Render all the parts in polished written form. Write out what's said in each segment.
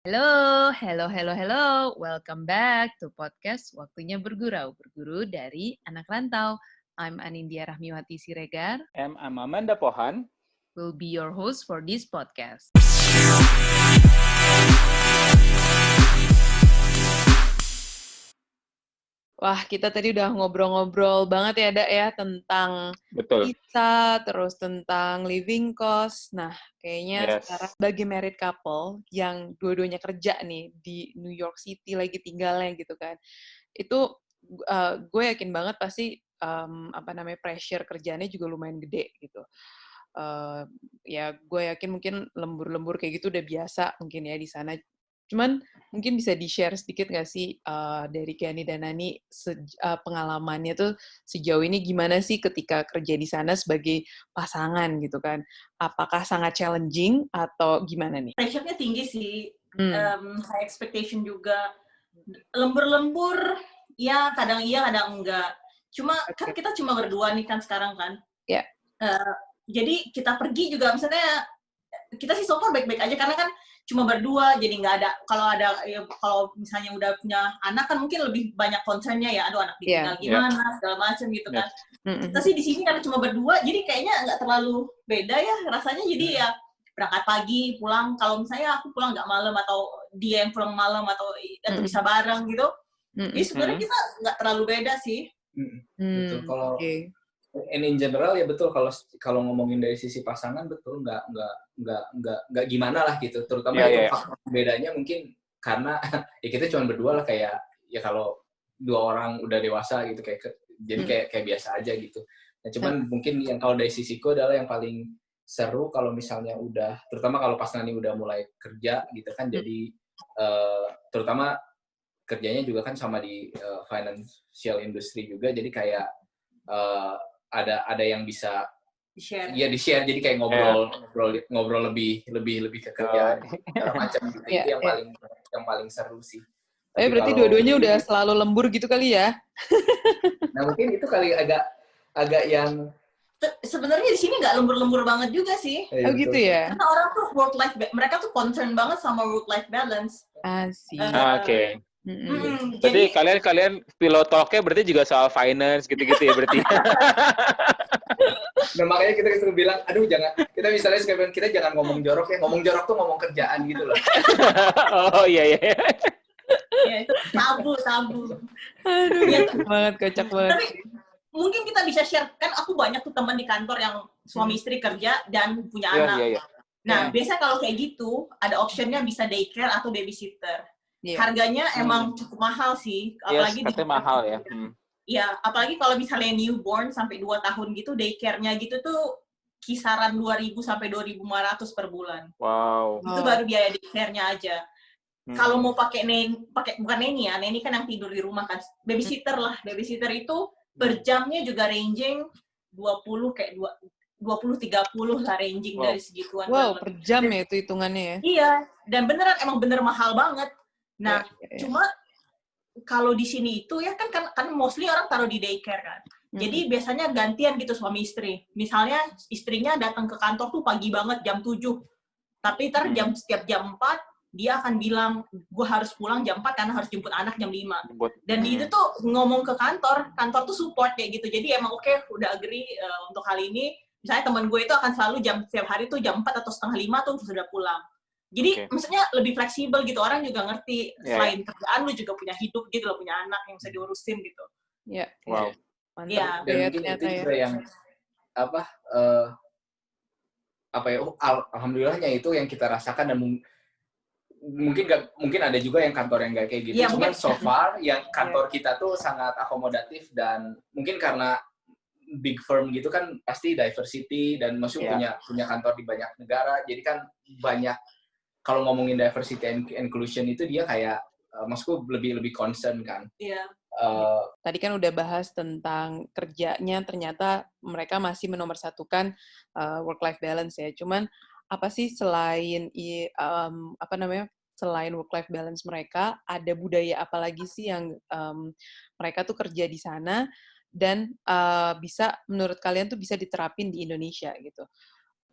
Halo, hello, hello, hello. Welcome back to podcast Waktunya Bergurau. Berguru dari anak rantau. I'm Anindya Rahmiwati Siregar. I'm Amanda Pohan. Will be your host for this podcast. Wah, kita tadi udah ngobrol-ngobrol banget ya, Dak, ya, tentang visa, terus tentang living cost. Nah, kayaknya sekarang sebagai married couple yang dua-duanya kerja nih di New York City lagi tinggalnya gitu kan, itu gue yakin banget pasti pressure kerjaannya juga lumayan gede gitu. Ya, gue yakin mungkin lembur-lembur kayak gitu udah biasa mungkin ya di sana. Cuman mungkin bisa di-share sedikit nggak sih dari Kiani dan Nani pengalamannya tuh sejauh ini gimana sih ketika kerja di sana sebagai pasangan gitu kan? Apakah sangat challenging atau gimana nih? Pressure-nya tinggi sih, high expectation juga. Lembur-lembur, ya kadang iya kadang enggak. Cuma kan kita cuma berdua nih kan sekarang kan. Ya. Jadi kita pergi juga misalnya kita sih so far baik-baik aja karena kan cuma berdua, jadi nggak ada kalau misalnya udah punya anak kan mungkin lebih banyak concern-nya ya, aduh anak ditinggal gimana segala macam gitu kan. Kita sih di sini karena cuma berdua, jadi kayaknya nggak terlalu beda ya rasanya. Jadi ya berangkat pagi, pulang kalau misalnya aku pulang nggak malam atau dia yang pulang malam atau bisa bareng gitu. Jadi sebenarnya kita nggak terlalu beda sih. Betul. Kalau in general ya betul, kalau ngomongin dari sisi pasangan betul nggak gimana lah gitu, terutama itu faktor bedanya mungkin karena ya kita cuma berdua lah, kayak ya kalau dua orang udah dewasa gitu jadi kayak biasa aja gitu. Nah cuman mungkin yang kalau dari sisiku adalah yang paling seru kalau misalnya udah, terutama kalau pas Nani udah mulai kerja gitu kan, jadi terutama kerjanya juga kan sama di financial industry juga, jadi kayak ada yang bisa di-share, jadi kayak ngobrol lebih ke kerjaan segala macam gitu. Itu yang paling seru sih. Berarti dua-duanya udah selalu lembur gitu kali ya? Nah mungkin itu kali agak yang sebenarnya di sini nggak lembur-lembur banget juga sih. Oh gitu ya? Karena orang tuh mereka tuh concern banget sama work-life balance. Asik. Oke. Jadi kalian pilot talk-nya berarti juga soal finance gitu-gitu ya berarti. Nah makanya kita selalu bilang, aduh kita misalnya kita jangan ngomong jorok ya, ngomong jorok tuh ngomong kerjaan gitu loh. Oh iya. Ya itu tabu. Aduh, kocak banget. Tapi mungkin kita bisa share, kan aku banyak tuh teman di kantor yang suami istri kerja dan punya anak. Iya. Nah biasanya kalau kayak gitu ada optionnya bisa daycare atau babysitter. Harganya emang cukup mahal sih, apalagi katanya mahal ya. Iya, apalagi kalau misalnya newborn sampai 2 tahun gitu, daycare-nya gitu tuh kisaran 2.000 sampai 2.500 per bulan. Wow. Itu baru biaya daycare-nya aja. Kalau mau pakai bukan neni ya, neni kan yang tidur di rumah kan. Babysitter lah, babysitter itu per jamnya juga ranging 20-30 lah ranging dari segituan. Wow, per jam ya itu hitungannya ya? Iya, dan emang bener mahal banget. Nah, cuma kalau di sini itu ya kan mostly orang taruh di daycare kan. Jadi biasanya gantian gitu suami istri. Misalnya istrinya datang ke kantor tuh pagi banget jam 7. Tapi setiap jam 4 dia akan bilang, gue harus pulang jam 4 karena harus jemput anak jam 5. Dan itu tuh ngomong ke kantor tuh support kayak gitu. Jadi emang oke, udah agree untuk hal ini. Misalnya teman gue itu akan selalu setiap hari tuh jam 4 atau setengah 5 tuh sudah pulang. Jadi maksudnya lebih fleksibel gitu, orang juga ngerti selain kerjaan lu juga punya hidup gitu loh, punya anak yang bisa diurusin gitu. Iya. Wow. Mantap. Dan mungkin itu juga yang alhamdulillahnya itu yang kita rasakan, dan mungkin ada juga yang kantor yang nggak kayak gitu. Cuman so far yang kantor kita tuh sangat akomodatif, dan mungkin karena big firm gitu kan pasti diversity, dan maksudnya punya kantor di banyak negara, jadi kan banyak. Kalau ngomongin diversity and inclusion itu dia kayak maksudku lebih concern kan. Iya. Tadi kan udah bahas tentang kerjanya, ternyata mereka masih menomorsatukan work-life balance ya. Cuman apa sih selain selain work-life balance mereka, ada budaya apa lagi sih yang mereka tuh kerja di sana dan bisa menurut kalian tuh bisa diterapin di Indonesia gitu?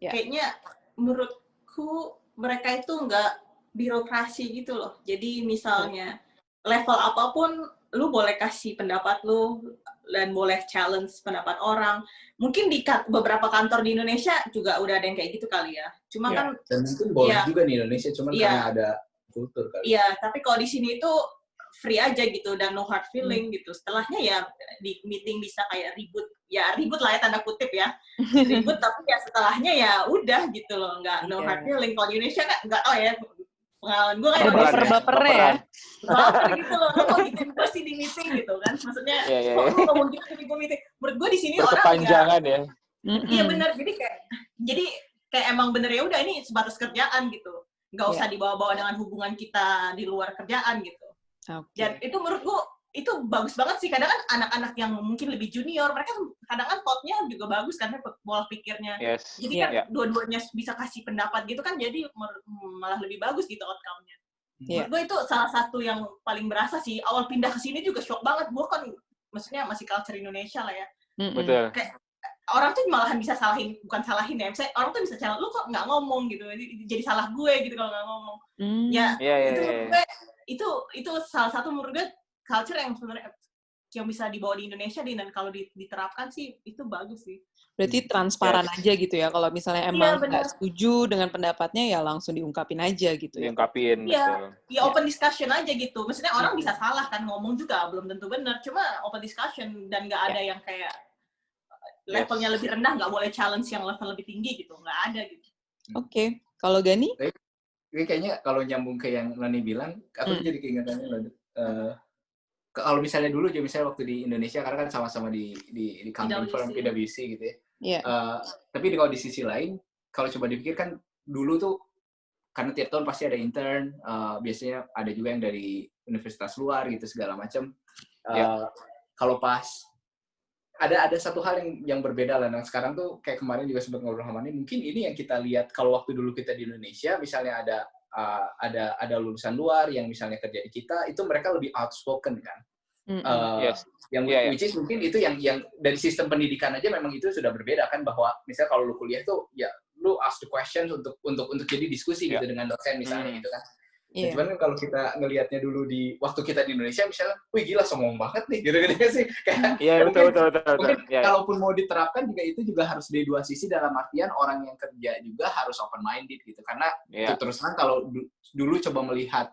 Kayaknya menurutku mereka itu nggak birokrasi gitu loh. Jadi misalnya level apapun lu boleh kasih pendapat lu dan boleh challenge pendapat orang. Mungkin di beberapa kantor di Indonesia juga udah ada yang kayak gitu kali ya. Cuma kan dan mungkin boleh juga di Indonesia, cuman karena ada kultur kali. Iya, tapi kalau di sini itu free aja gitu dan no hard feeling gitu. Setelahnya ya di meeting bisa kayak ribut lah ya tanda kutip ya. Ribut tapi ya setelahnya ya udah gitu loh, nggak no hard feeling. Kalau di Indonesia kan nggak tahu ya, pengalaman gue kayak baper-bapernya ya. Baper gitu loh, lo kok gitu pasti di meeting gitu kan. Maksudnya kok lu ngomong gitu di meeting. Menurut gue di sini orang kepanjangan ya. Iya benar, jadi kayak emang bener ya udah ini sebatas kerjaan gitu. Nggak usah dibawa-bawa dengan hubungan kita di luar kerjaan gitu. Dan itu menurut gue itu bagus banget sih. Kadang kan anak-anak yang mungkin lebih junior, mereka kadang kan thought-nya juga bagus kan, pola pikirnya. Jadi kan dua-duanya bisa kasih pendapat gitu kan, jadi malah lebih bagus gitu outcome-nya. Menurut gue itu salah satu yang paling berasa sih. Awal pindah ke sini juga shock banget. Gue kan maksudnya masih culture Indonesia lah ya. Betul. Kayak, orang tuh malahan bisa bukan salahin ya, misalnya orang tuh bisa challenge, lu kok nggak ngomong gitu, jadi salah gue gitu kalau nggak ngomong. Itu salah satu menurut gue culture yang sebenarnya yang bisa dibawa di Indonesia dan kalau diterapkan sih itu bagus sih. Berarti transparan aja gitu ya, kalau misalnya emang nggak setuju dengan pendapatnya ya langsung diungkapin aja gitu ya. Diungkapin. Ya open discussion aja gitu. Maksudnya orang bisa salah kan, ngomong juga belum tentu benar, cuma open discussion dan nggak ada yang kayak levelnya lebih rendah, nggak boleh challenge yang level lebih tinggi gitu, nggak ada gitu. Oke. Kalau Gani? Ini kayaknya kalau nyambung ke yang Nani bilang, aku jadi keingetannya kalau misalnya dulu aja, misalnya waktu di Indonesia, karena kan sama-sama di accounting firm PwC gitu ya. Tapi kalau di sisi lain, kalau coba dipikirkan dulu tuh, karena tiap tahun pasti ada intern, biasanya ada juga yang dari universitas luar gitu segala macam. Kalau pas ada satu hal yang berbeda lah. Nah, sekarang tuh kayak kemarin juga sempat ngobrol sama Nani, mungkin ini yang kita lihat kalau waktu dulu kita di Indonesia, misalnya ada lulusan luar yang misalnya kerja di kita, itu mereka lebih outspoken kan. Which is mungkin itu yang dari sistem pendidikan aja memang itu sudah berbeda kan, bahwa misalnya kalau lu kuliah tuh ya lu ask the questions untuk jadi diskusi gitu dengan dosen misalnya gitu kan. Cuman kan kalau kita ngelihatnya dulu di waktu kita di Indonesia misalnya, wih gila sombong banget nih gitu sih. Betul. Mungkin kalaupun mau diterapkan juga itu juga harus dari dua sisi, dalam artian orang yang kerja juga harus open minded gitu. Karena terus terang kalau dulu coba melihat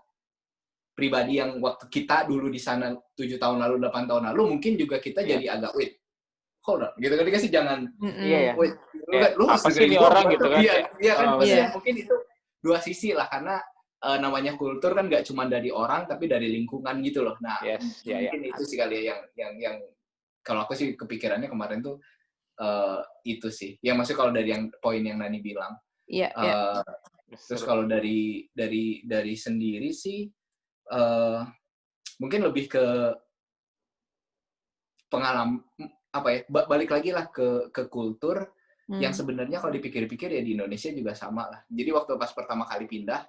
pribadi yang waktu kita dulu di sana 7 tahun lalu, 8 tahun lalu, mungkin juga kita jadi agak hold on, gitu kan sih, jangan lu apa sih ini orang gitu kan. Iya kan, mungkin itu dua sisi lah, karena namanya kultur kan nggak cuma dari orang tapi dari lingkungan gitu loh. Nah, mungkin itu sih kali ya yang kalau aku sih kepikirannya kemarin tuh itu sih. Yang maksud kalau dari yang poin yang Nani bilang. Terus kalau dari sendiri sih mungkin lebih ke pengalaman balik lagi lah ke kultur yang sebenarnya kalau dipikir-pikir ya di Indonesia juga sama lah. Jadi waktu pas pertama kali pindah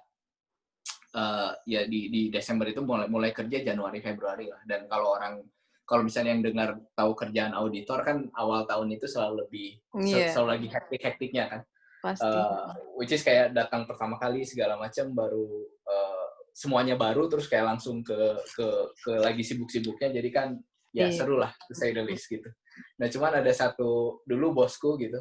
ya di Desember itu mulai kerja Januari Februari lah. Dan kalau misalnya yang dengar tahu kerjaan auditor kan awal tahun itu selalu lagi hektik-hektiknya kan. Pasti. Which is kayak datang pertama kali segala macam, baru semuanya baru, terus kayak langsung ke lagi sibuk-sibuknya, jadi kan ya seru lah to say the least gitu. Nah cuman ada satu dulu bosku gitu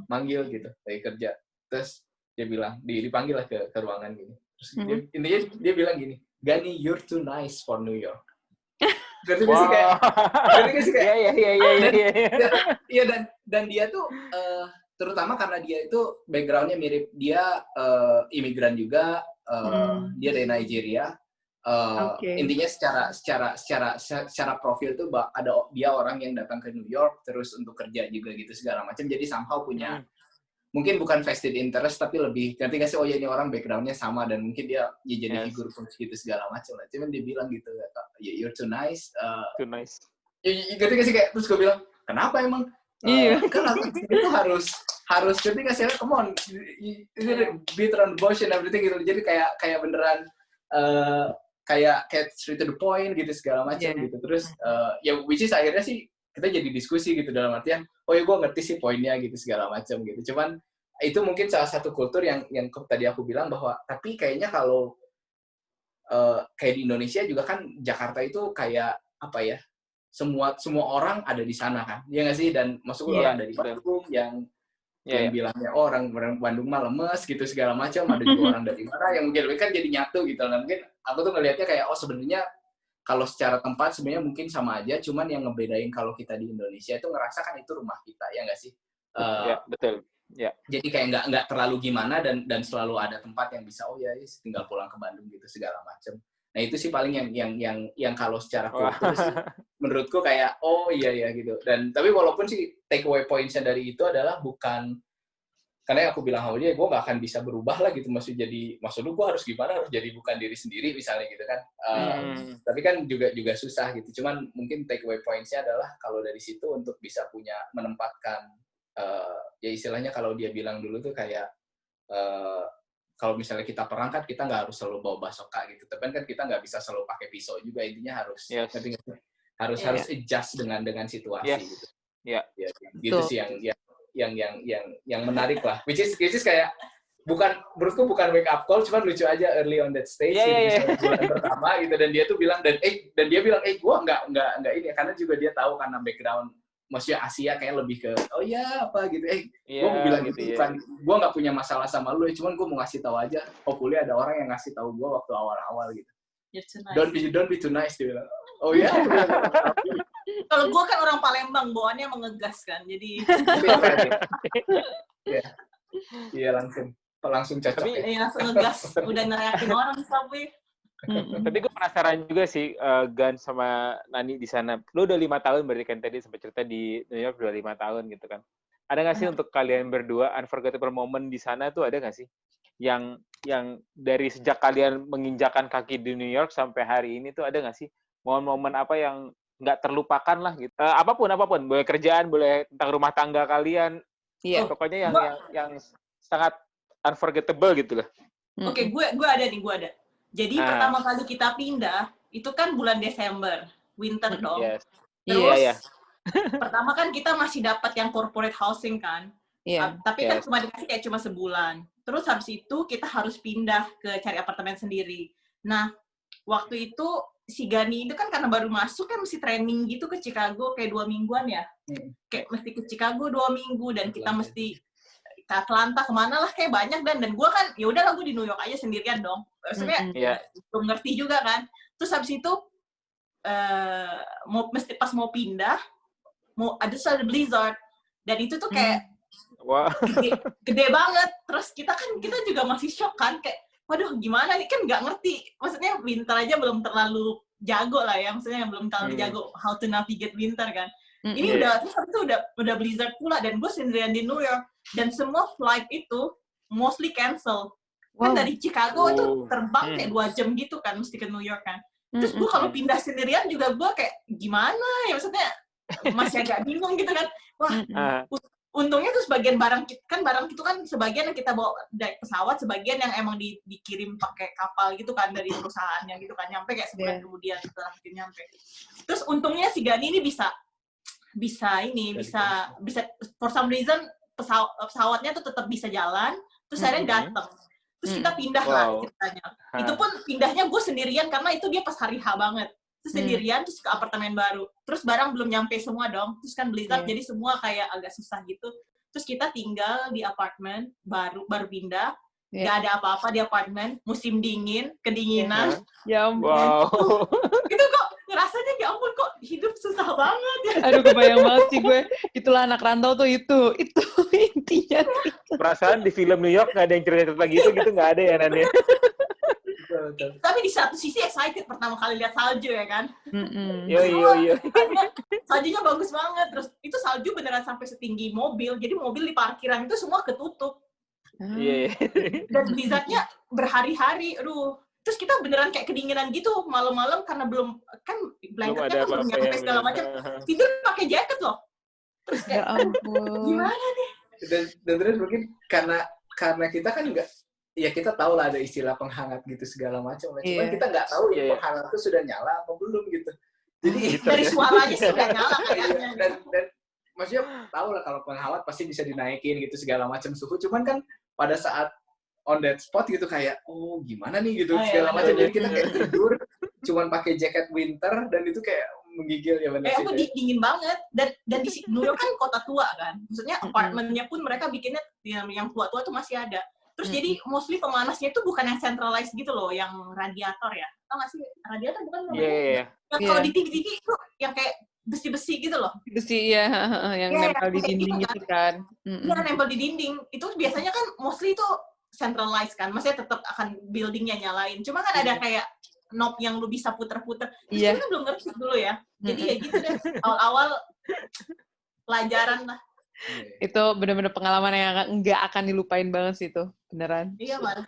manggil gitu dari kerja, terus dia bilang dipanggil lah ke ruangan gini. Terus intinya dia bilang gini, Gani, you're too nice for New York. Berarti sih kayak iya, dan dia tuh terutama karena dia itu background-nya mirip, dia imigran juga, dia dari Nigeria. Intinya secara profil tuh ada dia orang yang datang ke New York terus untuk kerja juga gitu segala macam, jadi somehow punya mungkin bukan vested interest tapi lebih nanti kasih oh ya ini orang background-nya sama, dan mungkin dia jadi figur coach gitu segala macam lah. Cuman dia bilang gitu, you're too nice. Too nice. Ngerti gak sih, kayak terus gue bilang kenapa emang? Kan itu harus ngerti gak sih, come on, beat around the bush and everything gitu. Jadi kayak beneran kayak straight to the point gitu segala macam gitu. Terus ya which is akhirnya sih kita jadi diskusi gitu, dalam artian oh ya gue ngerti sih poinnya gitu segala macam gitu. Cuman itu mungkin salah satu kultur yang tadi aku bilang bahwa tapi kayaknya kalau kayak di Indonesia juga kan Jakarta itu kayak apa ya, semua orang ada di sana kan, ya nggak sih? Dan maksudnya orang dari Bandung yang bilangnya orang Bandung mah lemes gitu segala macam, ada juga orang dari mana yang mungkin kan jadi nyatu gitu. Nah, mungkin aku tuh ngelihatnya kayak sebenarnya kalau secara tempat sebenarnya mungkin sama aja, cuman yang ngebedain kalau kita di Indonesia itu ngerasa kan itu rumah kita, ya nggak sih? Betul. Ya. Jadi kayak nggak terlalu gimana dan selalu ada tempat yang bisa tinggal pulang ke Bandung gitu segala macam. Nah itu sih paling yang kalau secara kultur sih menurutku kayak iya gitu. Dan tapi walaupun sih take away points-nya dari itu adalah bukan karena aku bilang dia gue nggak akan bisa berubah lah gitu, maksud lu gue harus gimana, harus jadi bukan diri sendiri misalnya gitu kan. Tapi kan juga susah gitu. Cuman mungkin take away points-nya adalah kalau dari situ untuk bisa menempatkan ya istilahnya kalau dia bilang dulu tuh kayak kalau misalnya kita perang kan kita nggak harus selalu bawa basoka gitu, tapi kan kita nggak bisa selalu pakai pisau juga, intinya harus harus adjust dengan situasi gitu. Gitu sih yang menarik lah, which is kayak menurutku bukan wake up call, cuman lucu aja early on that stage bulan pertama gitu, dan dia tuh bilang dia bilang gue nggak ini, karena juga dia tahu karena background maksudnya Asia kayak lebih ke apa gitu, gue mau bilang gitu kan, gue nggak punya masalah sama lu, cuman gue mau ngasih tahu aja, hopefully ada orang yang ngasih tahu gue waktu awal-awal gitu. Nice. Don't be too nice, dia bilang. Kalau gue kan orang Palembang, bawaannya mengegas kan, jadi iya langsung cocok. Langsung ngegas, udah ngerayakin orang tapi. Tapi gue penasaran juga sih, Gan sama Nani di sana. Lu udah 5 tahun berarti kan, tadi sempat cerita di New York udah 5 tahun gitu kan. Ada nggak sih untuk kalian berdua unforgettable moment di sana tuh, ada nggak sih? Yang dari sejak kalian menginjakan kaki di New York sampai hari ini tuh ada nggak sih momen-momen apa yang nggak terlupakan lah gitu? Apapun, boleh kerjaan, boleh tentang rumah tangga kalian. Pokoknya yang sangat unforgettable gitu lah. Oke, gue ada. Jadi pertama kali kita pindah, itu kan bulan Desember, winter dong. Terus pertama kan kita masih dapat yang corporate housing kan. Tapi kan cuma dikasih kayak cuma sebulan. Terus habis itu kita harus pindah ke cari apartemen sendiri. Nah, waktu itu si Gani itu kan karena baru masuk kan mesti training gitu ke Chicago kayak 2 mingguan ya. Kayak mesti ke Chicago 2 minggu dan kita mesti ke Atlanta kemana lah kayak banyak dan gue kan ya udahlah gue di New York aja sendirian dong. Maksudnya belum ngerti juga kan. Terus habis itu pas mau pindah ada blizzard dan itu tuh kayak gede banget. Terus kita juga masih shock kan, kayak waduh gimana nih, kan nggak ngerti. Maksudnya winter aja belum terlalu jago lah ya, maksudnya belum terlalu jago how to navigate winter kan. Ini udah blizzard pula dan gue sendirian di New York dan semua flight itu mostly cancel. Kan dari Chicago itu terbang kayak 2 jam gitu kan, mesti ke New York kan. Terus gue kalau pindah sendirian juga gue kayak gimana ya, maksudnya masih agak bingung gitu kan. Wah, untungnya tuh sebagian barang itu kan sebagian yang kita bawa dari pesawat, sebagian yang emang dikirim pakai kapal gitu kan dari perusahaannya gitu kan, nyampe kayak sebulan kemudian setelah kita nyampe. Terus untungnya si Gani ini bisa for some reason pesawatnya tuh tetap bisa jalan, terus akhirnya datang. Terus kita pindah lah ceritanya. Itu pun pindahnya gue sendirian karena itu dia pas hari H banget. Terus sendirian, terus ke apartemen baru. Terus barang belum nyampe semua dong. Terus kan blizzard, jadi semua kayak agak susah gitu. Terus kita tinggal di apartemen baru pindah. Gak ada apa-apa di apartemen. Musim dingin, kedinginan. Ya ampun. Wow. Itu kok rasanya ya ampun kok hidup susah banget ya. Aduh kebayang banget sih gue. Itulah anak rantau tuh itu intinya. Perasaan di film New York nggak ada yang cerita gitu nggak ada ya Nani. Tapi di satu sisi excited pertama kali lihat salju ya kan. Iya. Saljunya bagus banget. Terus itu salju beneran sampai setinggi mobil. Jadi mobil di parkiran itu semua ketutup. Dan blizzardnya berhari-hari. Aduh. Terus kita beneran kayak kedinginan gitu malam-malam karena belum kan blanketnya belum nyampe segala macam. Tidur pakai jaket loh. Terus kayak gimana nih? Dan terus mungkin karena kita kan enggak, ya kita tahu lah ada istilah penghangat gitu segala macam. Cuman kita nggak tahu penghangat itu sudah nyala apa belum gitu. Jadi dari suaranya sih udah nyala kayaknya. Dan maksudnya tahu lah kalau pengawat pasti bisa dinaikin gitu segala macam suhu, cuman kan pada saat on that spot gitu kayak gimana nih gitu segala macam, jadi kita kayak tidur cuman pakai jaket winter dan itu kayak menggigil ya benar sih. Aku dingin banget dan di New York kan kota tua kan, maksudnya apartemennya pun mereka bikinnya yang tua-tua tuh masih ada. Terus jadi mostly pemanasnya itu bukan yang centralized gitu loh, yang radiator ya. Tau nggak sih? Radiator bukan Iya. Kalau di TV itu yang kayak besi-besi gitu loh. Besi ya, yang nempel di dinding gitu kan. Iya, nempel di dinding. Itu biasanya kan mostly itu centralized kan. Maksudnya tetap akan buildingnya nyalain. Cuma kan ada kayak knob yang lu bisa puter-puter. Terus kita belum ngerti dulu ya. Jadi ya gitu deh. Awal-awal pelajaran lah. Itu benar-benar pengalaman yang nggak akan dilupain banget sih itu, beneran. Iya, Mar.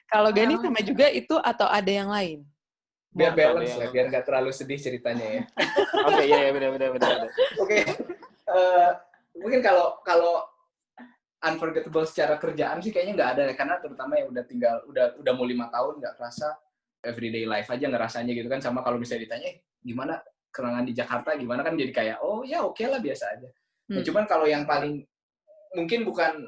Kalau Gani sama juga itu atau ada yang lain? Biar balance lah, biar nggak terlalu sedih ceritanya ya. Oke, iya benar. Oke. Mungkin kalau unforgettable secara kerjaan sih kayaknya nggak ada, karena terutama yang udah mau 5 tahun nggak kerasa everyday life aja ngerasanya gitu kan. Sama kalau misalnya ditanya gimana kenangan di Jakarta gimana, kan jadi kayak ya oke lah, biasa aja. Nah, cuman kalau yang paling mungkin bukan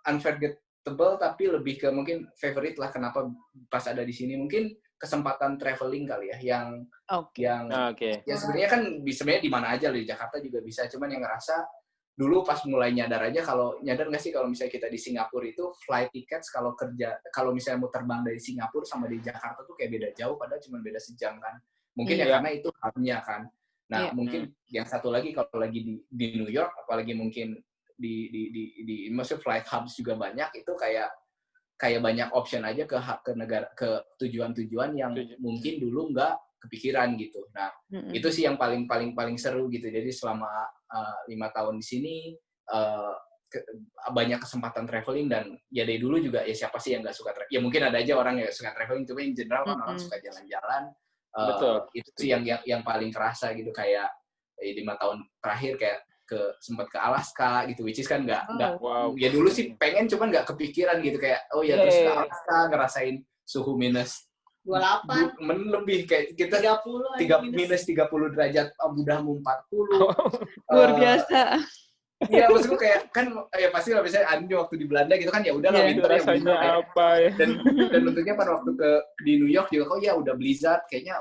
unforgettable tapi lebih ke mungkin favorite lah, kenapa pas ada di sini mungkin kesempatan traveling kali ya, yang ya sebenarnya kan sebenarnya di mana aja loh, di Jakarta juga bisa, cuman yang ngerasa dulu pas mulai nyadar aja, kalau nyadar nggak sih kalau misalnya kita di Singapura itu flight tickets kalau misalnya mau terbang dari Singapura sama di Jakarta tuh kayak beda jauh, padahal cuma beda sejam kan, mungkin ya karena itu hubnya kan. Nah, mungkin yang satu lagi kalau lagi di New York, apalagi mungkin di maksudnya flight hubs juga banyak, itu kayak banyak option aja ke negara, ke tujuan-tujuan yang mungkin dulu nggak kepikiran gitu. Nah, itu sih yang paling seru gitu. Jadi selama 5 tahun di sini banyak kesempatan traveling, dan ya dari dulu juga ya siapa sih yang nggak suka traveling? Ya mungkin ada aja orang yang suka traveling, cuma in general kan orang suka jalan-jalan. Betul. Itu sih yang paling kerasa gitu, kayak 5 tahun terakhir kayak sempat ke Alaska gitu, which is kan nggak ya dulu sih pengen, cuman nggak kepikiran gitu, kayak terus ke Alaska ngerasain suhu minus 28 lebih, kayak kita minus 30 derajat, udah mau 40. Luar biasa. Iya, maksudku kayak kan ya pasti lah, misalnya Andi waktu di Belanda gitu kan ya udah lah winter rasanya ya, apa ya. Dan untungnya pada waktu di New York juga ya udah blizzard, kayaknya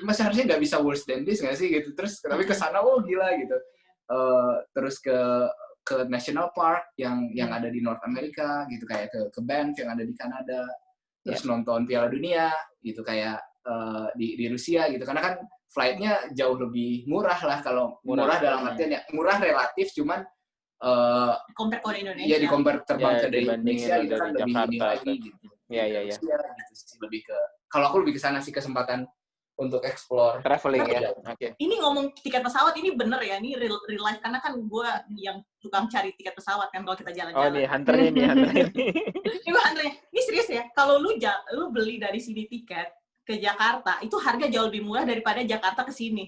masih harusnya nggak bisa worse than this nggak sih gitu. Terus tapi ke sana gila gitu. Terus ke National Park yang ada di North America gitu, kayak ke Banff yang ada di Kanada. Terus nonton Piala Dunia gitu, kayak di Rusia gitu, karena kan flight-nya jauh lebih murah lah, kalau murah dalam artian ya murah relatif, cuman compare ke Indonesia. Iya, di compare terbang ke dari Indonesia gitu kan lebih ini lagi gitu. Iya. Gitu sih, lebih ke, kalau aku lebih ke sana sih, kesempatan untuk explore traveling ya. Oke. Ini ngomong tiket pesawat ini bener ya, ini real life, karena kan gue yang tukang cari tiket pesawat kan kalau kita jalan-jalan. Oh nih hunternya nih. Ini gue hunternya. Ini serius ya, kalau lu beli dari sini tiket ke Jakarta, itu harga jauh lebih murah daripada Jakarta ke sini.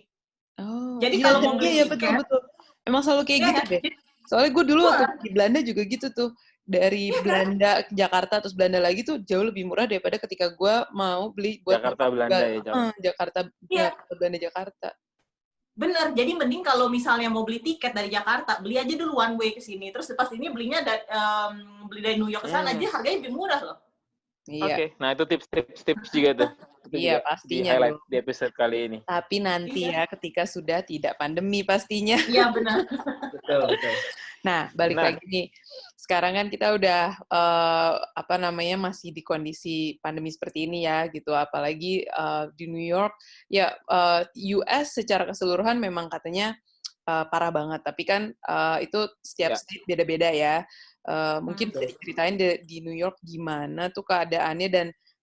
Oh. Jadi kalau mau beli tiket, betul. Emang selalu kayak gitu deh. Soalnya gue dulu waktu di Belanda juga gitu tuh. Dari Belanda ke Jakarta, terus Belanda lagi tuh jauh lebih murah daripada ketika gue mau beli buat Jakarta-Belanda ya. Belanda Jakarta. Bener, jadi mending kalau misalnya mau beli tiket dari Jakarta, beli aja dulu one way ke sini. Terus pas ini beli dari New York ke sana aja harganya lebih murah loh. Iya. Oke, nah itu tips juga tuh. Iya, pastinya. Di highlight di episode kali ini. Tapi nanti ya, ketika sudah tidak pandemi pastinya. Iya, benar. Betul. Nah, balik lagi nih. Sekarang kan kita udah masih di kondisi pandemi seperti ini ya, gitu. Apalagi di New York, ya US secara keseluruhan memang katanya parah banget. Tapi kan itu setiap state beda-beda ya. Mungkin bisa diceritain di New York gimana tuh keadaannya,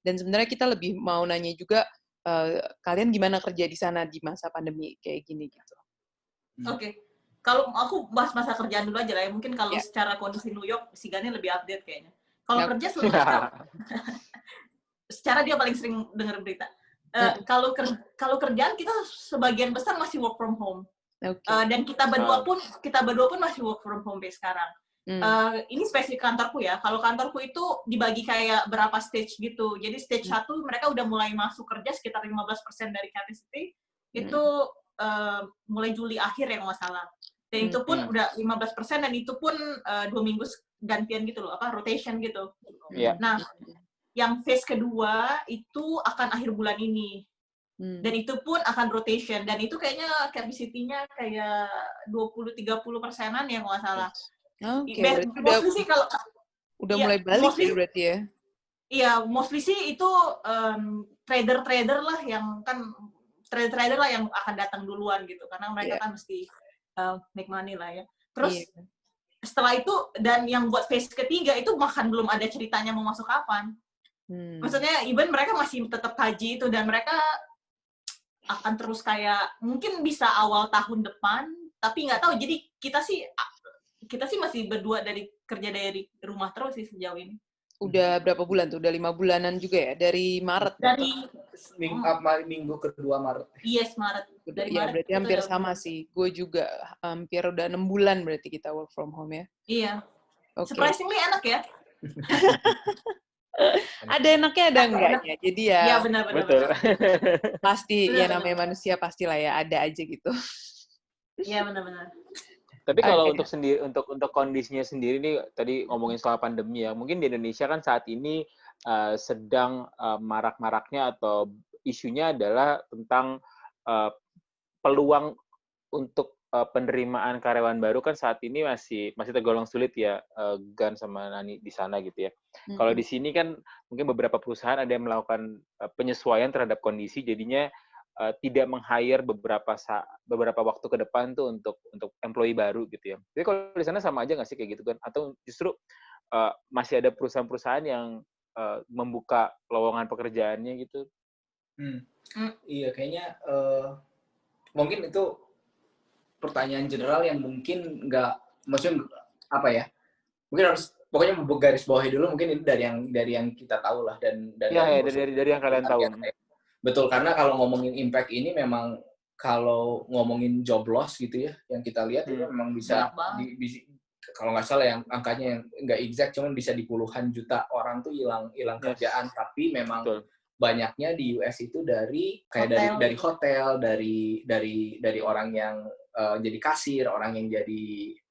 dan sebenarnya kita lebih mau nanya juga kalian gimana kerja di sana di masa pandemi kayak gini gitu. Oke. Kalau aku bahas masa kerjaan dulu aja lah ya. Mungkin kalau secara kondisi New York, si Gani lebih update kayaknya. Kalau kerja secara dia paling sering dengar berita. Kalau kerjaan kita sebagian besar masih work from home. Dan kita berdua pun masih work from home sekarang. Ini spesifik kantorku ya. Kalau kantorku itu dibagi kayak berapa stage gitu. Jadi stage 1 mereka udah mulai masuk kerja sekitar 15% dari capacity. Itu mulai Juli akhir ya nggak salah. Dan itu pun udah 15% dan itu pun 2 minggu gantian gitu loh, rotation gitu. Nah, yang phase kedua itu akan akhir bulan ini. Dan itu pun akan rotation. Dan itu kayaknya capacity-nya kayak 20-30%-an ya, kalau nggak salah. Oke, mostly sih kalau... Udah mulai balik ya berarti ya? Iya, mostly sih itu trader-trader lah yang akan datang duluan gitu. Karena mereka kan mesti make money lah ya. Terus setelah itu, dan yang buat phase ketiga itu bahkan belum ada ceritanya mau masuk kapan. Maksudnya even mereka masih tetap kaji itu, dan mereka akan terus kayak mungkin bisa awal tahun depan, tapi nggak tahu. Jadi kita sih masih berdua kerja dari rumah terus sih sejauh ini. Udah berapa bulan tuh? Udah 5 bulanan juga ya? Dari Maret? Dari minggu kedua Maret. Yes, Maret. Dari Maret. Berarti hampir sama sih. Gue juga hampir udah 6 bulan berarti kita work from home ya? Iya. Okay. Surprisingly enak ya? Ada enaknya, ada enggaknya. Jadi ya... Iya, benar-benar. Pasti, ya namanya manusia pastilah ya, ada aja gitu. Iya, benar-benar. Tapi kalau untuk kondisinya sendiri nih, tadi ngomongin soal pandemi ya, mungkin di Indonesia kan saat ini sedang marak-maraknya atau isunya adalah tentang peluang untuk penerimaan karyawan baru kan saat ini masih tergolong sulit ya, Gan sama Nani di sana gitu ya. Kalau di sini kan mungkin beberapa perusahaan ada yang melakukan penyesuaian terhadap kondisi, jadinya tidak meng-hire beberapa waktu ke depan tuh untuk employee baru gitu ya. Jadi kalau di sana sama aja nggak sih kayak gitu kan? Atau justru masih ada perusahaan-perusahaan yang membuka lowongan pekerjaannya gitu? Iya, kayaknya mungkin itu pertanyaan general yang mungkin nggak, maksudnya apa ya? Mungkin harus pokoknya garis bawahi dulu. Mungkin itu dari yang kita tahu lah dan dari yang kalian tahu. Betul, karena kalau ngomongin impact ini memang kalau ngomongin job loss gitu ya, yang kita lihat itu memang bisa kalau nggak salah yang angkanya yang nggak exact, cuman bisa di puluhan juta orang tuh hilang kerjaan. Tapi memang banyaknya di US itu dari hotel, dari orang yang jadi kasir, orang yang jadi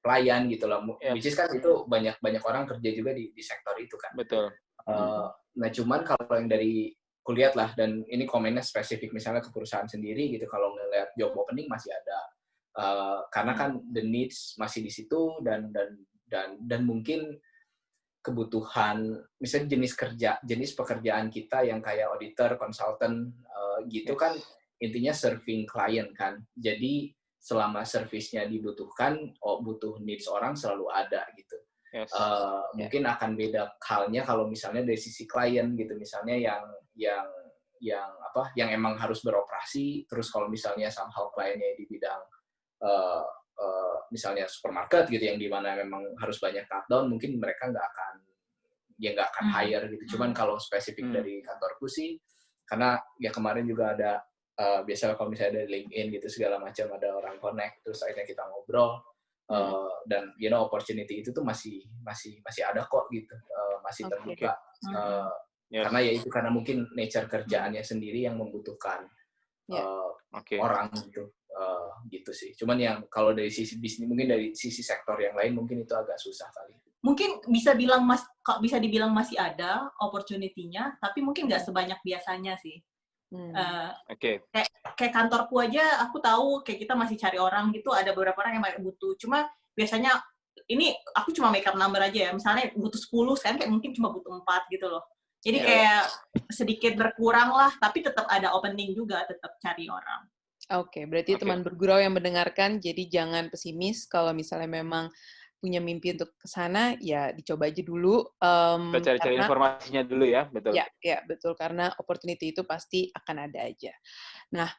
pelayan gitu loh. Which is kan itu banyak orang kerja juga di sektor itu kan. Betul. Nah, cuman kalau yang dari kulihat lah, dan ini komennya spesifik misalnya ke perusahaan sendiri gitu, kalau ngeliat job opening masih ada, karena kan the needs masih di situ, dan mungkin kebutuhan misalnya jenis pekerjaan kita yang kayak auditor, consultant gitu kan intinya serving client kan. Jadi selama servisnya dibutuhkan, butuh needs orang selalu ada gitu. Mungkin akan beda halnya kalau misalnya dari sisi klien gitu, misalnya yang emang harus beroperasi, terus kalau misalnya somehow kliennya di bidang misalnya supermarket gitu, yang dimana memang harus banyak cut down, mungkin mereka nggak akan hire gitu. Cuman kalau spesifik dari kantorku sih, karena ya kemarin juga ada biasanya kalau misalnya dari LinkedIn gitu segala macam, ada orang connect, terus akhirnya kita ngobrol. Dan opportunity itu tuh masih ada kok gitu, masih terbuka. Karena ya itu, karena mungkin nature kerjaannya sendiri yang membutuhkan orang gitu sih. Cuman yang kalau dari sisi bisnis, mungkin dari sisi sektor yang lain mungkin itu agak susah kali. Mungkin bisa dibilang masih ada opportunity-nya, tapi mungkin nggak sebanyak biasanya sih. Kayak kantorku aja, aku tahu kayak kita masih cari orang gitu, ada beberapa orang yang butuh. Cuma biasanya ini aku cuma make up number aja ya, misalnya butuh 10, sekarang kayak mungkin cuma butuh 4 gitu loh. Jadi kayak sedikit berkurang lah, tapi tetap ada opening juga, tetap cari orang. Oke, berarti teman bergurau yang mendengarkan, jadi jangan pesimis kalau misalnya memang punya mimpi untuk ke sana, ya dicoba aja dulu. Kita cari-cari informasinya dulu ya, betul. Ya, betul, karena opportunity itu pasti akan ada aja. Nah,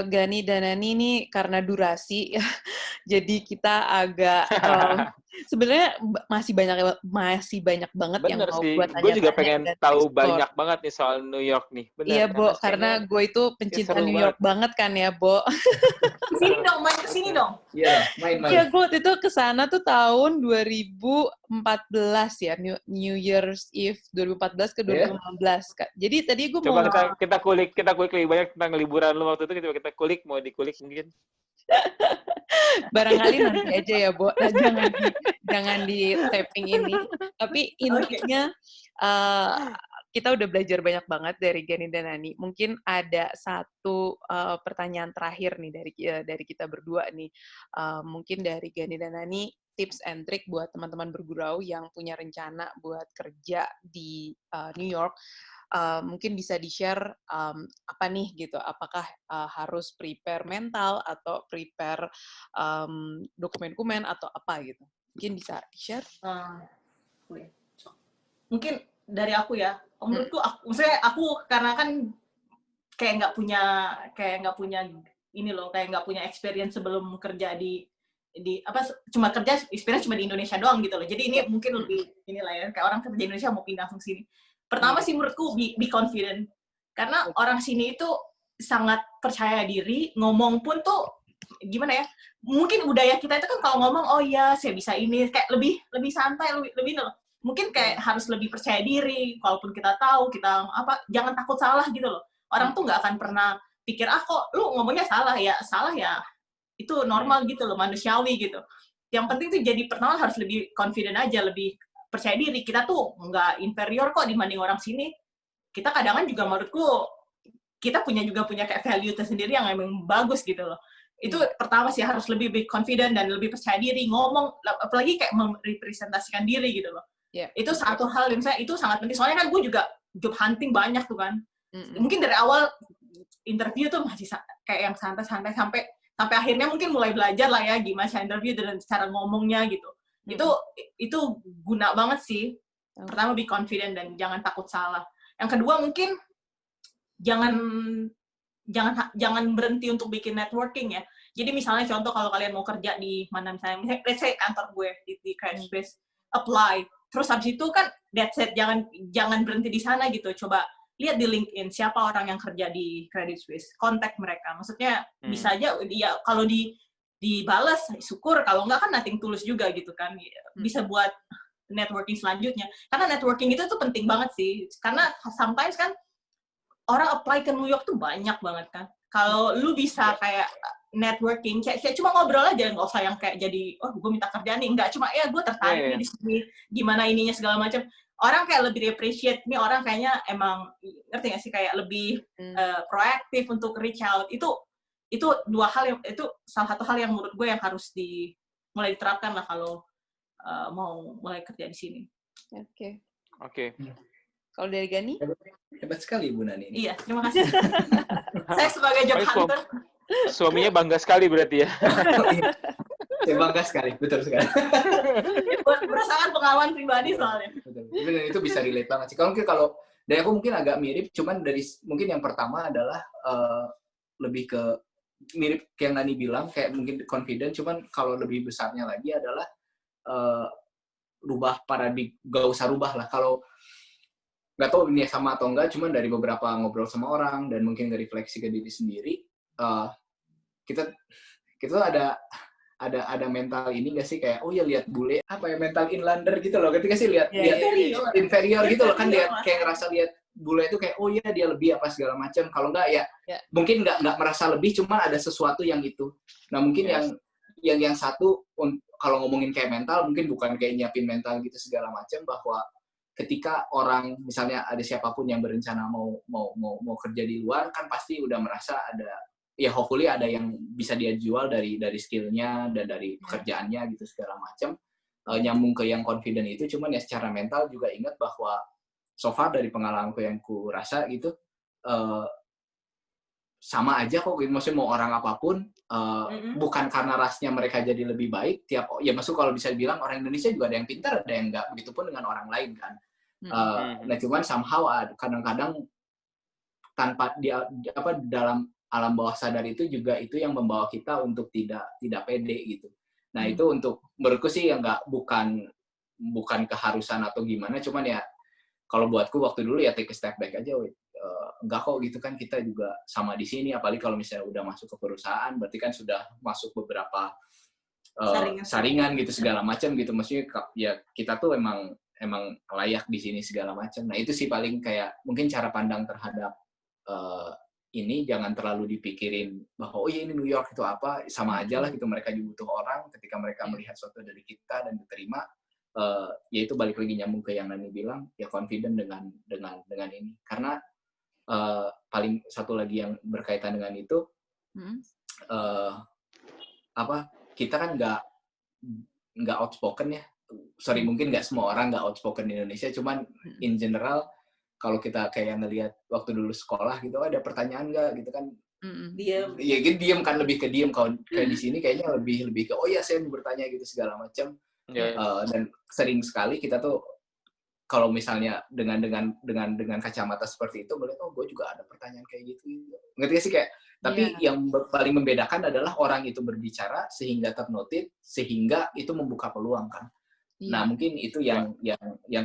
Gani dan Nani ini karena durasi, jadi kita agak sebenarnya masih banyak banget yang mau buat tanya-tanya. Gue juga pengen tahu banyak banget nih soal New York nih. Bener, iya, Bo, karena gue itu pencinta New York banget kan ya, Bo. Kesini dong. Iya, main. Iya, gue waktu itu kesana tuh tahun 2014 ya, New Year's Eve 2014 ke 2015. Jadi tadi gue coba kita kulik lebih banyak tentang liburan lu waktu itu. gitu kita kulik, mau dikulik mungkin. Barangkali nanti aja ya, Bo. Jangan di tapping ini. Tapi intinya kita udah belajar banyak banget dari Gani dan Nani. Mungkin ada satu pertanyaan terakhir nih dari kita berdua nih. Mungkin dari Gani dan Nani, tips and trick buat teman-teman bergurau yang punya rencana buat kerja di New York. Mungkin bisa di-share apa nih gitu, apakah harus prepare mental atau prepare dokumen-dokumen atau apa gitu. Mungkin bisa di-share? Mungkin dari aku ya, menurutku maksudnya aku karena kan kayak nggak punya ini loh, kayak nggak punya experience sebelum kerja di cuma kerja experience cuma di Indonesia doang gitu loh. Jadi ini mungkin lebih inilah ya, kayak orang kerja di Indonesia mau pindah langsung sini. Pertama sih menurutku be confident. Karena orang sini itu sangat percaya diri, ngomong pun tuh gimana ya? Mungkin budaya kita itu kan kalau ngomong oh iya saya bisa ini, kayak lebih santai, lebih mungkin kayak harus lebih percaya diri. Walaupun kita tahu jangan takut salah gitu loh. Orang tuh nggak akan pernah pikir kok lu ngomongnya salah ya itu normal gitu loh, manusiawi gitu. Yang penting tuh jadi pertama harus lebih confident aja, lebih percaya diri. Kita tuh nggak inferior kok dibanding orang sini. Kita kadang-kadang juga menurutku kita punya kayak value tersendiri yang emang bagus gitu loh. Itu pertama sih harus lebih confident dan lebih percaya diri, ngomong, apalagi kayak merepresentasikan diri gitu loh. Yeah. Itu satu hal yang itu sangat penting. Soalnya kan gue juga job hunting banyak tuh kan. Mungkin dari awal interview tuh masih kayak yang santai-santai sampai akhirnya mungkin mulai belajar lah ya gimana cara interview dan cara ngomongnya gitu. Itu guna banget sih. Pertama be confident dan jangan takut salah. Yang kedua mungkin jangan berhenti untuk bikin networking ya. Jadi misalnya contoh kalau kalian mau kerja di mana misalnya let's say kantor gue di Credit Suisse, apply. Terus habis itu kan that's it, jangan berhenti di sana gitu. Coba lihat di LinkedIn siapa orang yang kerja di Credit Suisse, kontak mereka. Maksudnya bisa aja ya kalau dibalas syukur, kalau enggak kan nothing tulus juga gitu kan. Bisa buat networking selanjutnya. Karena networking itu tuh penting banget sih. Karena sometimes kan orang apply ke New York tuh banyak banget kan. Kalau lu bisa kayak networking, kayak cuma ngobrol aja, nggak usah yang kayak jadi, gue minta kerjaan nih. Enggak, cuma gue tertarik di sini, gimana ininya segala macam. Orang kayak lebih appreciate, nih orang kayaknya emang, ngerti nggak sih, kayak lebih proaktif untuk reach out. Itu dua hal yang, itu salah satu hal yang menurut gue yang harus mulai diterapkan lah kalau mau mulai kerja di sini. Oke. Kalau dari Gani? Hebat sekali Bu Nani. Iya, terima kasih. Saya sebagai job hunter. Suaminya bangga sekali berarti ya. Saya bangga sekali, betul sekali. Buat merasakan pengalaman pribadi soalnya. Betul. Itu bisa relate banget sih. Kalau dari aku mungkin agak mirip, cuman dari mungkin yang pertama adalah lebih ke mirip kayak yang Nani bilang, kayak mungkin confident, cuman kalau lebih besarnya lagi adalah rubah paradigma, gak usah rubah lah. Kalau nggak tahu ini sama atau enggak, cuman dari beberapa ngobrol sama orang dan mungkin dari refleksi ke diri sendiri, kita ada mental ini nggak sih, kayak lihat bule mental inlander gitu loh, ketika sih lihat inferior gitu loh kan, lihat kayak ngerasa lihat bule itu kayak dia lebih apa segala macam. Kalau enggak ya mungkin nggak merasa lebih, cuma ada sesuatu yang itu. Nah mungkin yang satu, kalau ngomongin kayak mental, mungkin bukan kayak nyiapin mental gitu segala macam, bahwa ketika orang misalnya ada siapapun yang berencana mau kerja di luar, kan pasti udah merasa ada, ya hopefully ada yang bisa dia jual dari skill-nya dan dari pekerjaannya gitu segala macam, nyambung ke yang confident itu. Cuman ya secara mental juga ingat bahwa so far dari pengalamanku yang ku rasa gitu, sama aja kok, maksudnya mau orang apapun, bukan karena rasnya mereka jadi lebih baik, maksud kalau bisa dibilang orang Indonesia juga ada yang pintar, ada yang enggak, begitupun dengan orang lain kan. Nah cuman somehow kadang-kadang tanpa dalam alam bawah sadar itu juga itu yang membawa kita untuk tidak pede gitu. Nah itu untuk menurutku sih yang bukan keharusan atau gimana, cuman ya kalau buatku waktu dulu ya take a step back aja, enggak kok gitu kan, kita juga sama di sini, apalagi kalau misalnya udah masuk ke perusahaan, berarti kan sudah masuk beberapa saringan gitu segala macam gitu, maksudnya ya kita tuh emang layak di sini segala macam. Nah itu sih paling kayak mungkin cara pandang terhadap ini jangan terlalu dipikirin bahwa oh iya ini New York itu apa, sama aja lah gitu, mereka juga butuh orang. Ketika mereka melihat sesuatu dari kita dan diterima, ya itu balik lagi nyambung ke yang Nani bilang, ya confident dengan ini. Karena paling satu lagi yang berkaitan dengan itu, kita kan nggak outspoken ya. Sorry, mungkin nggak semua orang nggak outspoken di Indonesia, cuman in general kalau kita kayak ngelihat waktu dulu sekolah gitu, ada pertanyaan nggak gitu kan? Diam. Ya gitu, diam kan, lebih ke diam. Kalau kayak di sini kayaknya lebih ke oh ya saya mau bertanya gitu segala macam. Dan sering sekali kita tuh kalau misalnya dengan kacamata seperti itu, boleh oh gue juga ada pertanyaan kayak gitu. Ngerti gak sih kayak? Tapi yang paling membedakan adalah orang itu berbicara sehingga ternotit, sehingga itu membuka peluang kan. Nah, mungkin itu yang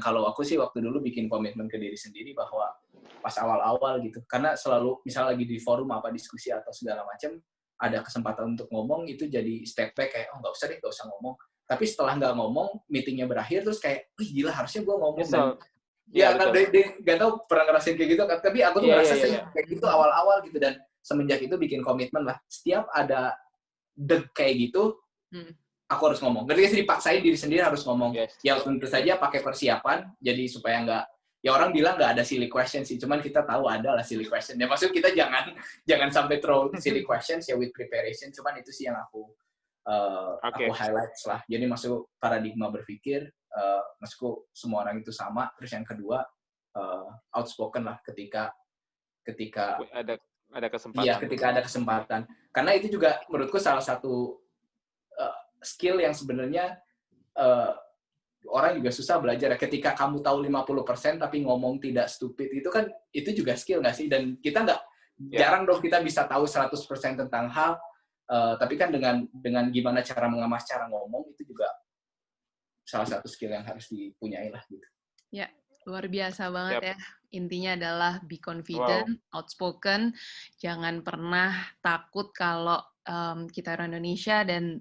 kalau aku sih waktu dulu bikin komitmen ke diri sendiri bahwa pas awal-awal gitu. Karena selalu misalnya lagi di forum apa diskusi atau segala macam, ada kesempatan untuk ngomong, itu jadi step back kayak oh nggak usah ngomong. Tapi setelah nggak ngomong, meetingnya berakhir terus kayak, wih gila harusnya gue ngomong. Kan nggak tahu pernah ngerasain kayak gitu kan. Tapi aku tuh merasa kayak gitu awal-awal gitu, dan semenjak itu bikin komitmen lah. Setiap ada kayak gitu, aku harus ngomong. Ketika dipaksain diri sendiri harus ngomong. Ya tentu saja pakai persiapan, jadi supaya nggak, ya orang bilang nggak ada silly question sih, cuman kita tahu ada lah silly question. Ya maksud kita jangan sampai throw silly questions ya with preparation, cuman itu sih yang aku highlight lah. Jadi masuk paradigma berpikir, maksudku semua orang itu sama. Terus yang kedua, outspoken lah ketika ada kesempatan. Iya, ketika ada kesempatan. Karena itu juga menurutku salah satu skill yang sebenarnya orang juga susah belajar. Ketika kamu tahu 50% tapi ngomong tidak stupid, itu juga skill nggak sih? Dan kita jarang dong kita bisa tahu 100% tentang hal, tapi kan dengan gimana cara mengemas cara ngomong, itu juga salah satu skill yang harus dipunyai lah gitu. Ya, luar biasa banget ya. Intinya adalah be confident, outspoken, jangan pernah takut kalau kita orang Indonesia dan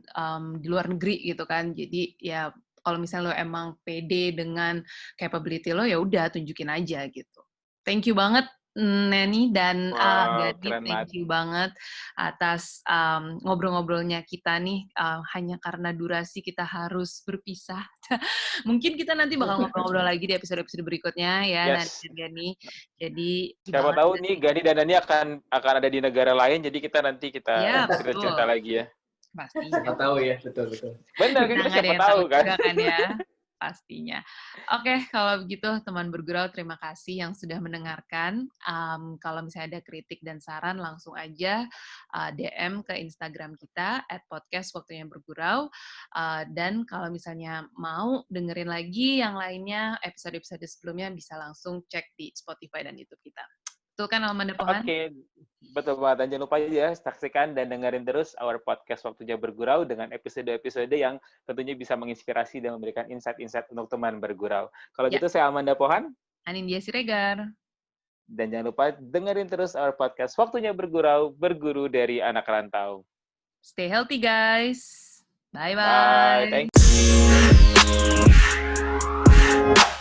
di luar negeri gitu kan. Jadi ya kalau misalnya lo emang pede dengan capability lo, ya udah tunjukin aja gitu. Thank you banget Nani dan Gadit, thank you banget atas ngobrol-ngobrolnya kita nih. Hanya karena durasi kita harus berpisah. Mungkin kita nanti bakal ngobrol-ngobrol lagi di episode-episode berikutnya ya, Nani dan Gani. Jadi siapa tahu nih Gani dan Nani akan ada di negara lain, jadi kita cerita lagi ya. Pasti. Siapa tahu ya, betul. Benar, kita siapa tahu kan. Ya. Pastinya. Oke, kalau begitu teman bergurau, terima kasih yang sudah mendengarkan. Kalau misalnya ada kritik dan saran, langsung aja DM ke Instagram kita @podcastwaktunya-bergurau. Dan kalau misalnya mau dengerin lagi yang lainnya, episode-episode sebelumnya, bisa langsung cek di Spotify dan YouTube kita. Betul kan, Amanda Pohan? Oke, betul banget. Dan jangan lupa ya, saksikan dan dengerin terus our podcast Waktunya Bergurau dengan episode-episode yang tentunya bisa menginspirasi dan memberikan insight-insight untuk teman bergurau. Kalau gitu, saya Amanda Pohan. Anindya Siregar. Dan jangan lupa dengerin terus our podcast Waktunya Bergurau, berguru dari anak rantau. Stay healthy, guys. Bye-bye. Bye. Thank you.